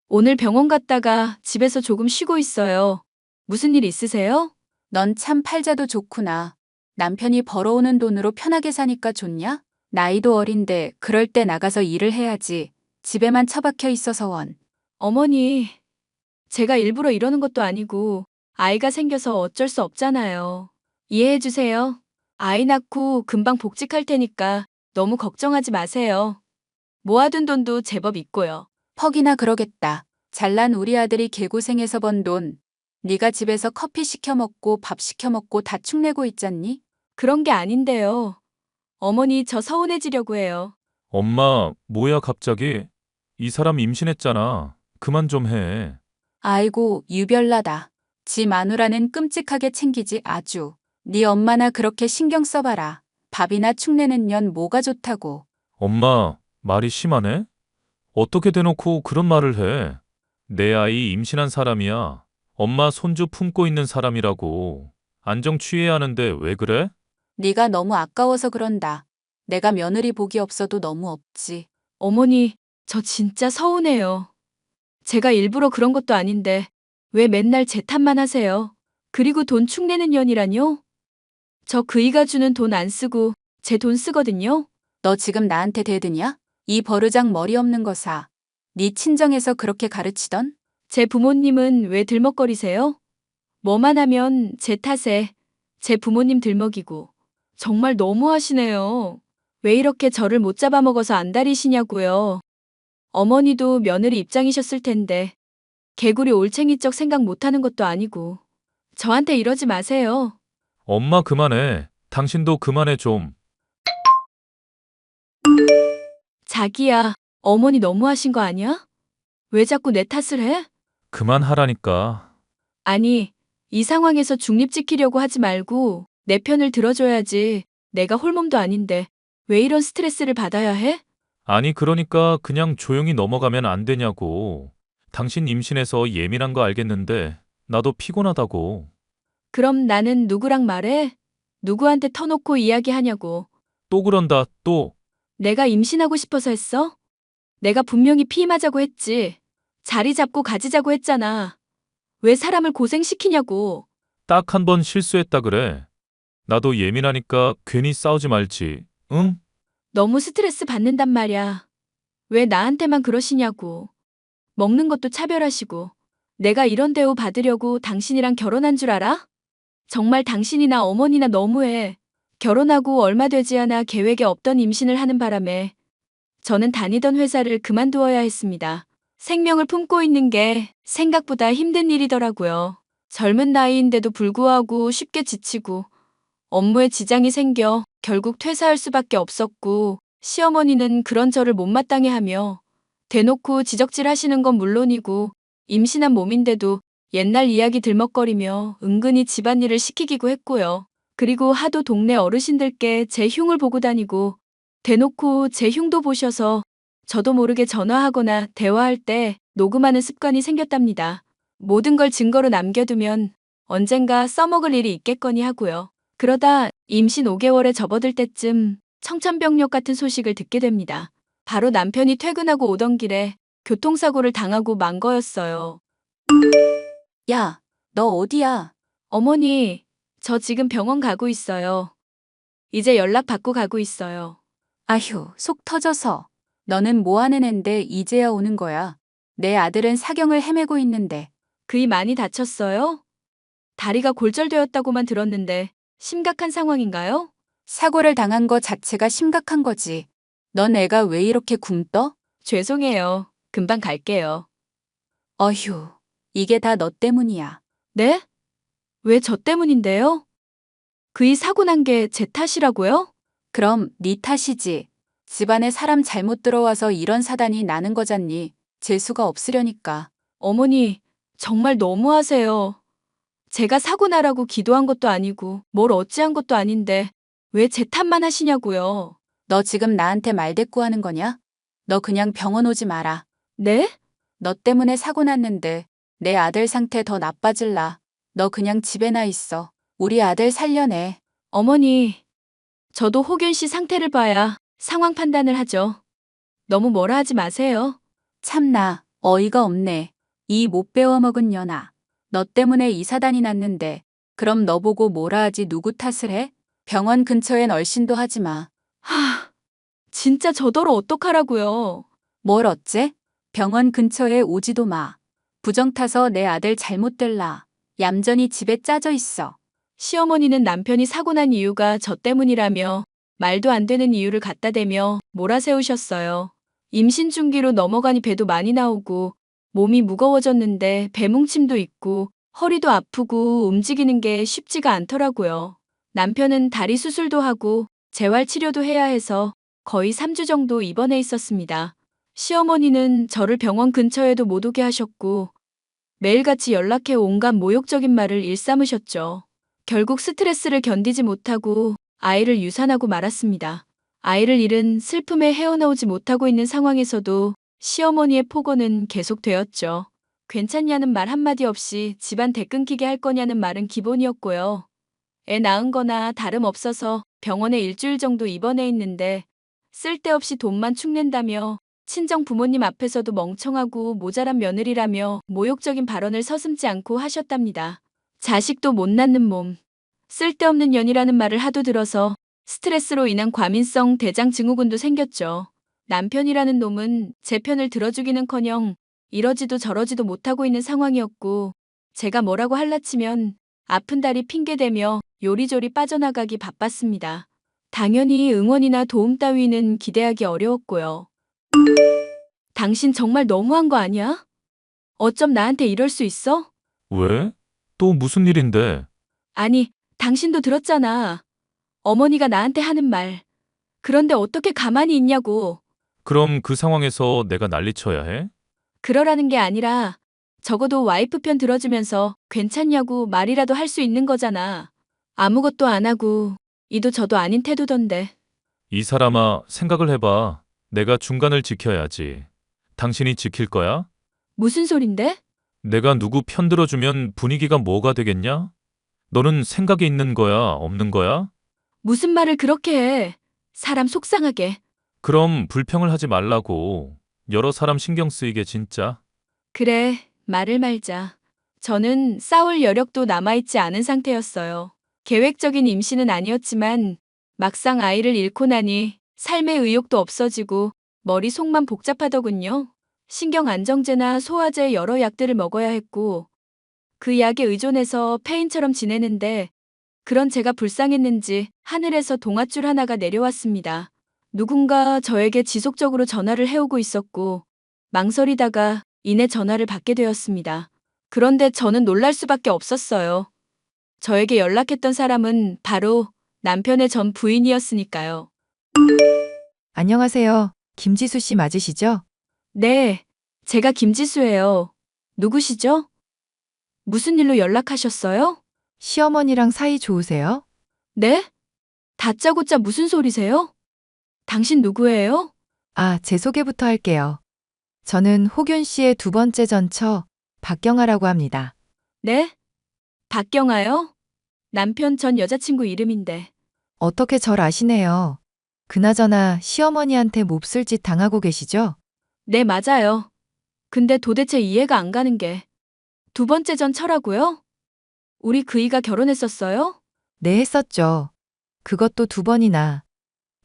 오늘 병원 갔다가 집에서 조금 쉬고 있어요. 무슨 일 있으세요? 넌 참 팔자도 좋구나. 남편이 벌어오는 돈으로 편하게 사니까 좋냐? 나이도 어린데 그럴 때 나가서 일을 해야지. 집에만 처박혀 있어서 원. 어머니, 제가 일부러 이러는 것도 아니고 아이가 생겨서 어쩔 수 없잖아요. 이해해 주세요. 아이 낳고 금방 복직할 테니까 너무 걱정하지 마세요. 모아둔 돈도 제법 있고요. 퍽이나 그러겠다. 잘난 우리 아들이 개고생해서 번 돈. 네가 집에서 커피 시켜 먹고 밥 시켜 먹고 다 축내고 있잖니? 그런 게 아닌데요. 어머니 저 서운해지려고 해요. 엄마, 뭐야 갑자기? 이 사람 임신했잖아. 그만 좀 해. 아이고, 유별나다. 지 마누라는 끔찍하게 챙기지 아주. 네 엄마나 그렇게 신경 써봐라. 밥이나 축내는 년 뭐가 좋다고. 엄마, 말이 심하네? 어떻게 대놓고 그런 말을 해? 내 아이 임신한 사람이야. 엄마 손주 품고 있는 사람이라고. 안정 취해야 하는데 왜 그래? 네가 너무 아까워서 그런다. 내가 며느리 복이 없어도 너무 없지. 어머니, 저 진짜 서운해요. 제가 일부러 그런 것도 아닌데 왜 맨날 제 탓만 하세요? 그리고 돈 축내는 년이라뇨? 저 그이가 주는 돈 안 쓰고 제 돈 쓰거든요. 너 지금 나한테 대드냐? 이 버르장 머리 없는 거사. 네 친정에서 그렇게 가르치던? 제 부모님은 왜 들먹거리세요? 뭐만 하면 제 탓에 제 부모님 들먹이고. 정말 너무하시네요. 왜 이렇게 저를 못 잡아먹어서 안달이시냐고요. 어머니도 며느리 입장이셨을 텐데 개구리 올챙이적 생각 못하는 것도 아니고. 저한테 이러지 마세요. 엄마 그만해. 당신도 그만해 좀. 자기야, 어머니 너무하신 거 아니야? 왜 자꾸 내 탓을 해? 그만하라니까. 아니, 이 상황에서 중립 지키려고 하지 말고 내 편을 들어줘야지. 내가 홀몸도 아닌데 왜 이런 스트레스를 받아야 해? 아니 그러니까 그냥 조용히 넘어가면 안 되냐고. 당신 임신해서 예민한 거 알겠는데 나도 피곤하다고. 그럼 나는 누구랑 말해? 누구한테 터놓고 이야기하냐고. 또 그런다 또. 내가 임신하고 싶어서 했어? 내가 분명히 피임하자고 했지. 자리 잡고 가지자고 했잖아. 왜 사람을 고생시키냐고. 딱 한 번 실수했다 그래. 나도 예민하니까 괜히 싸우지 말지. 응? 너무 스트레스 받는단 말이야. 왜 나한테만 그러시냐고. 먹는 것도 차별하시고. 내가 이런 대우 받으려고 당신이랑 결혼한 줄 알아? 정말 당신이나 어머니나 너무해. 결혼하고 얼마 되지 않아 계획에 없던 임신을 하는 바람에 저는 다니던 회사를 그만두어야 했습니다. 생명을 품고 있는 게 생각보다 힘든 일이더라고요. 젊은 나이인데도 불구하고 쉽게 지치고 업무에 지장이 생겨 결국 퇴사할 수밖에 없었고 시어머니는 그런 저를 못마땅해 하며 대놓고 지적질 하시는 건 물론이고 임신한 몸인데도 옛날 이야기 들먹거리며 은근히 집안일을 시키기도 했고요. 그리고 하도 동네 어르신들께 제 흉을 보고 다니고 대놓고 제 흉도 보셔서 저도 모르게 전화하거나 대화할 때 녹음하는 습관이 생겼답니다. 모든 걸 증거로 남겨두면 언젠가 써먹을 일이 있겠거니 하고요. 그러다 임신 5개월에 접어들 때쯤 청천벽력 같은 소식을 듣게 됩니다. 바로 남편이 퇴근하고 오던 길에 교통사고를 당하고 만 거였어요. 야, 너 어디야? 어머니, 저 지금 병원 가고 있어요. 이제 연락 받고 가고 있어요. 아휴, 속 터져서. 너는 뭐 하는 앤데 이제야 오는 거야. 내 아들은 사경을 헤매고 있는데. 그이 많이 다쳤어요? 다리가 골절되었다고만 들었는데 심각한 상황인가요? 사고를 당한 거 자체가 심각한 거지. 넌 애가 왜 이렇게 굼떠? 죄송해요. 금방 갈게요. 어휴, 이게 다 너 때문이야. 네? 왜 저 때문인데요? 그이 사고 난 게 제 탓이라고요? 그럼 네 탓이지. 집안에 사람 잘못 들어와서 이런 사단이 나는 거잖니. 재수가 없으려니까. 어머니, 정말 너무하세요. 제가 사고 나라고 기도한 것도 아니고 뭘 어찌한 것도 아닌데 왜 제 탓만 하시냐고요. 너 지금 나한테 말대꾸하는 거냐? 너 그냥 병원 오지 마라. 네? 너 때문에 사고 났는데 내 아들 상태 더 나빠질라. 너 그냥 집에나 있어. 우리 아들 살려내. 어머니, 저도 호균 씨 상태를 봐야 상황 판단을 하죠. 너무 뭐라 하지 마세요. 참나, 어이가 없네. 이 못 배워먹은 년아. 너 때문에 이 사단이 났는데 그럼 너 보고 뭐라 하지 누구 탓을 해? 병원 근처엔 얼씬도 하지 마. 하, 진짜 저더러 어떡하라고요. 뭘 어째? 병원 근처에 오지도 마. 부정 타서 내 아들 잘못 될라. 얌전히 집에 짜져 있어. 시어머니는 남편이 사고 난 이유가 저 때문이라며 말도 안 되는 이유를 갖다 대며 몰아세우셨어요. 임신 중기로 넘어가니 배도 많이 나오고 몸이 무거워졌는데 배뭉침도 있고 허리도 아프고 움직이는 게 쉽지가 않더라고요. 남편은 다리 수술도 하고 재활 치료도 해야 해서 거의 3주 정도 입원해 있었습니다. 시어머니는 저를 병원 근처에도 못 오게 하셨고 매일같이 연락해 온갖 모욕적인 말을 일삼으셨죠. 결국 스트레스를 견디지 못하고 아이를 유산하고 말았습니다. 아이를 잃은 슬픔에 헤어나오지 못하고 있는 상황에서도 시어머니의 폭언은 계속되었죠. 괜찮냐는 말 한마디 없이 집안 대 끊기게 할 거냐는 말은 기본이었고요. 애 낳은 거나 다름없어서 병원에 일주일 정도 입원해 있는데 쓸데없이 돈만 축낸다며 친정 부모님 앞에서도 멍청하고 모자란 며느리라며 모욕적인 발언을 서슴지 않고 하셨답니다. 자식도 못 낳는 몸, 쓸데없는 년이라는 말을 하도 들어서 스트레스로 인한 과민성 대장 증후군도 생겼죠. 남편이라는 놈은 제 편을 들어주기는커녕 이러지도 저러지도 못하고 있는 상황이었고 제가 뭐라고 할라치면 아픈 다리 핑계대며 요리조리 빠져나가기 바빴습니다. 당연히 응원이나 도움 따위는 기대하기 어려웠고요. 당신 정말 너무한 거 아니야? 어쩜 나한테 이럴 수 있어? 왜? 또 무슨 일인데? 아니, 당신도 들었잖아. 어머니가 나한테 하는 말. 그런데 어떻게 가만히 있냐고. 그럼 그 상황에서 내가 난리쳐야 해? 그러라는 게 아니라 적어도 와이프 편 들어주면서 괜찮냐고 말이라도 할 수 있는 거잖아. 아무것도 안 하고 이도 저도 아닌 태도던데. 이 사람아, 생각을 해봐. 내가 중간을 지켜야지. 당신이 지킬 거야? 무슨 소린데? 내가 누구 편 들어주면 분위기가 뭐가 되겠냐? 너는 생각이 있는 거야, 없는 거야? 무슨 말을 그렇게 해. 사람 속상하게. 그럼 불평을 하지 말라고. 여러 사람 신경 쓰이게 진짜. 그래, 말을 말자. 저는 싸울 여력도 남아있지 않은 상태였어요. 계획적인 임신은 아니었지만 막상 아이를 잃고 나니 삶의 의욕도 없어지고 머릿속만 복잡하더군요. 신경안정제나 소화제 여러 약들을 먹어야 했고 그 약에 의존해서 폐인처럼 지내는데 그런 제가 불쌍했는지 하늘에서 동아줄 하나가 내려왔습니다. 누군가 저에게 지속적으로 전화를 해오고 있었고 망설이다가 이내 전화를 받게 되었습니다. 그런데 저는 놀랄 수밖에 없었어요. 저에게 연락했던 사람은 바로 남편의 전 부인이었으니까요. 안녕하세요. 김지수 씨 맞으시죠? 네, 제가 김지수예요. 누구시죠? 무슨 일로 연락하셨어요? 시어머니랑 사이 좋으세요? 네? 다짜고짜 무슨 소리세요? 당신 누구예요? 아, 제 소개부터 할게요. 저는 호균 씨의 두 번째 전처 박경아라고 합니다. 네? 박경아요? 남편 전 여자친구 이름인데. 어떻게 절 아시네요. 그나저나 시어머니한테 몹쓸 짓 당하고 계시죠? 네, 맞아요. 근데 도대체 이해가 안 가는 게 두 번째 전 처라고요? 우리 그이가 결혼했었어요? 네, 했었죠. 그것도 두 번이나.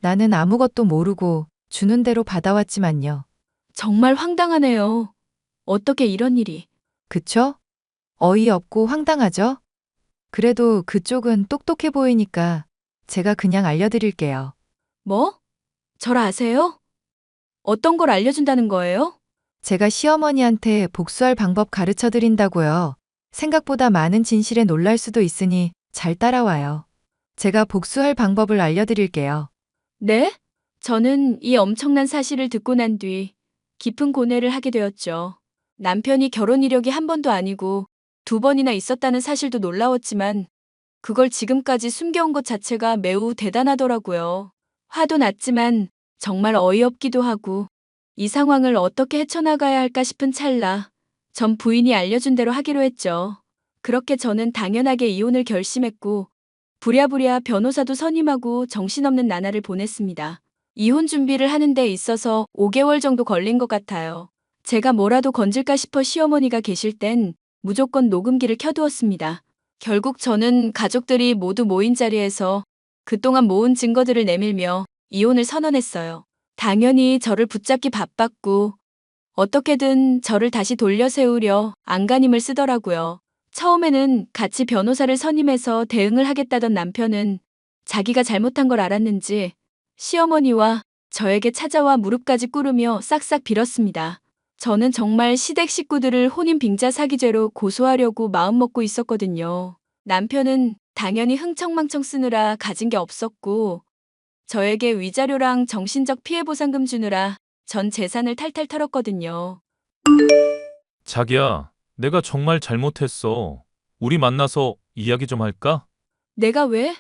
나는 아무것도 모르고 주는 대로 받아왔지만요. 정말 황당하네요. 어떻게 이런 일이. 그쵸? 어이없고 황당하죠? 그래도 그쪽은 똑똑해 보이니까 제가 그냥 알려드릴게요. 뭐? 절 아세요? 어떤 걸 알려준다는 거예요? 제가 시어머니한테 복수할 방법 가르쳐 드린다고요. 생각보다 많은 진실에 놀랄 수도 있으니 잘 따라와요. 제가 복수할 방법을 알려드릴게요. 네? 저는 이 엄청난 사실을 듣고 난 뒤 깊은 고뇌를 하게 되었죠. 남편이 결혼 이력이 한 번도 아니고 두 번이나 있었다는 사실도 놀라웠지만 그걸 지금까지 숨겨온 것 자체가 매우 대단하더라고요. 화도 났지만 정말 어이없기도 하고 이 상황을 어떻게 헤쳐나가야 할까 싶은 찰나 전 부인이 알려준 대로 하기로 했죠. 그렇게 저는 당연하게 이혼을 결심했고 부랴부랴 변호사도 선임하고 정신없는 나날을 보냈습니다. 이혼 준비를 하는 데 있어서 5개월 정도 걸린 것 같아요. 제가 뭐라도 건질까 싶어 시어머니가 계실 땐 무조건 녹음기를 켜두었습니다. 결국 저는 가족들이 모두 모인 자리에서 그동안 모은 증거들을 내밀며 이혼을 선언했어요. 당연히 저를 붙잡기 바빴고 어떻게든 저를 다시 돌려 세우려 안간힘을 쓰더라고요. 처음에는 같이 변호사를 선임해서 대응을 하겠다던 남편은 자기가 잘못한 걸 알았는지 시어머니와 저에게 찾아와 무릎까지 꿇으며 싹싹 빌었습니다. 저는 정말 시댁 식구들을 혼인 빙자 사기죄로 고소하려고 마음먹고 있었거든요. 남편은 당연히 흥청망청 쓰느라 가진 게 없었고 저에게 위자료랑 정신적 피해 보상금 주느라 전 재산을 탈탈 털었거든요. 자기야, 내가 정말 잘못했어. 우리 만나서 이야기 좀 할까? 내가 왜?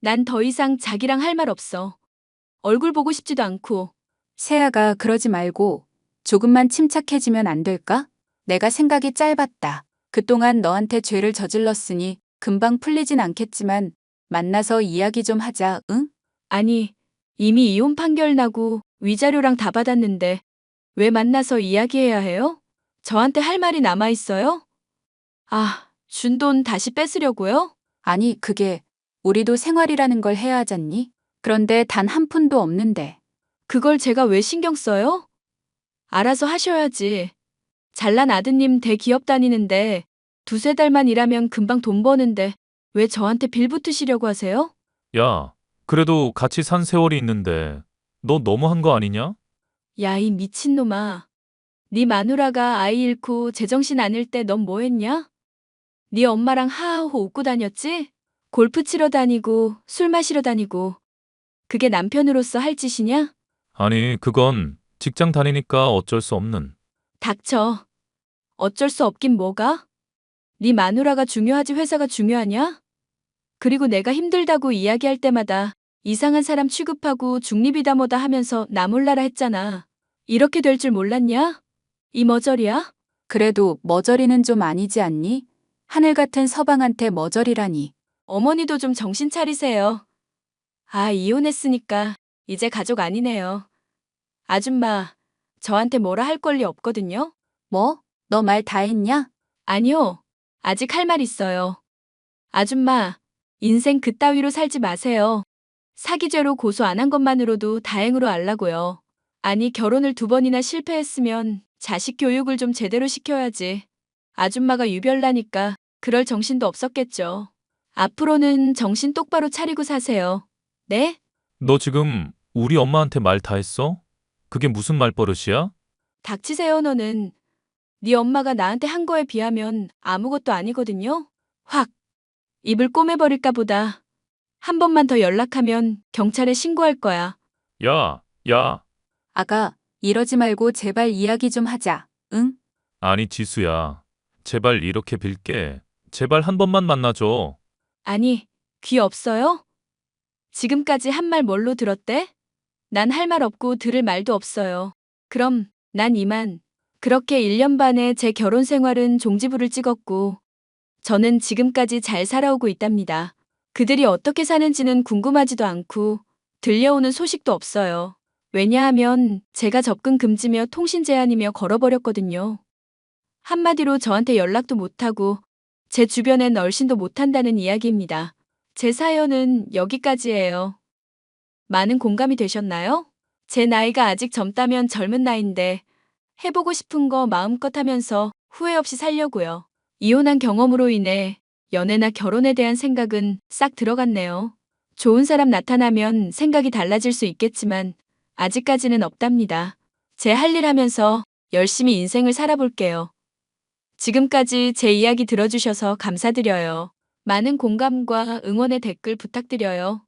난 더 이상 자기랑 할 말 없어. 얼굴 보고 싶지도 않고. 세아가 그러지 말고 조금만 침착해지면 안 될까? 내가 생각이 짧았다. 그동안 너한테 죄를 저질렀으니 금방 풀리진 않겠지만 만나서 이야기 좀 하자, 응? 아니, 이미 이혼 판결 나고 위자료랑 다 받았는데 왜 만나서 이야기해야 해요? 저한테 할 말이 남아 있어요? 아, 준 돈 다시 뺏으려고요? 아니, 그게 우리도 생활이라는 걸 해야 하잖니? 그런데 단 한 푼도 없는데. 그걸 제가 왜 신경 써요? 알아서 하셔야지. 잘난 아드님 대기업 다니는데 두세 달만 일하면 금방 돈 버는데 왜 저한테 빌붙으시려고 하세요? 야, 그래도 같이 산 세월이 있는데 너 너무한 거 아니냐? 야, 이 미친놈아. 네 마누라가 아이 잃고 제정신 아닐 때 넌 뭐 했냐? 네 엄마랑 하하호 웃고 다녔지? 골프 치러 다니고 술 마시러 다니고. 그게 남편으로서 할 짓이냐? 아니, 그건 직장 다니니까 어쩔 수 없는. 닥쳐. 어쩔 수 없긴 뭐가? 네 마누라가 중요하지 회사가 중요하냐? 그리고 내가 힘들다고 이야기할 때마다 이상한 사람 취급하고 중립이다 뭐다 하면서 나 몰라라 했잖아. 이렇게 될 줄 몰랐냐? 이 머저리야? 그래도 머저리는 좀 아니지 않니? 하늘 같은 서방한테 머저리라니. 어머니도 좀 정신 차리세요. 아, 이혼했으니까 이제 가족 아니네요. 아줌마, 저한테 뭐라 할 권리 없거든요? 뭐? 너 말 다 했냐? 아니요. 아직 할 말 있어요. 아줌마, 인생 그따위로 살지 마세요. 사기죄로 고소 안 한 것만으로도 다행으로 알라고요. 아니, 결혼을 2번이나 실패했으면 자식 교육을 좀 제대로 시켜야지. 아줌마가 유별나니까 그럴 정신도 없었겠죠. 앞으로는 정신 똑바로 차리고 사세요. 네? 너 지금 우리 엄마한테 말 다 했어? 그게 무슨 말버릇이야? 닥치세요, 너는. 네 엄마가 나한테 한 거에 비하면 아무것도 아니거든요. 확 입을 꼬매버릴까 보다. 한 번만 더 연락하면 경찰에 신고할 거야. 야, 야. 아가, 이러지 말고 제발 이야기 좀 하자. 응? 아니, 지수야. 제발 이렇게 빌게. 제발 한 번만 만나줘. 아니, 귀 없어요? 지금까지 한 말 뭘로 들었대? 난 할 말 없고 들을 말도 없어요. 그럼 난 이만. 그렇게 1년 반의 제 결혼 생활은 종지부를 찍었고 저는 지금까지 잘 살아오고 있답니다. 그들이 어떻게 사는지는 궁금하지도 않고 들려오는 소식도 없어요. 왜냐하면 제가 접근 금지며 통신 제한이며 걸어버렸거든요. 한마디로 저한테 연락도 못하고 제 주변엔 얼씬도 못한다는 이야기입니다. 제 사연은 여기까지예요. 많은 공감이 되셨나요? 제 나이가 아직 젊다면 젊은 나이인데 해보고 싶은 거 마음껏 하면서 후회 없이 살려고요. 이혼한 경험으로 인해 연애나 결혼에 대한 생각은 싹 들어갔네요. 좋은 사람 나타나면 생각이 달라질 수 있겠지만 아직까지는 없답니다. 제 할 일 하면서 열심히 인생을 살아볼게요. 지금까지 제 이야기 들어주셔서 감사드려요. 많은 공감과 응원의 댓글 부탁드려요.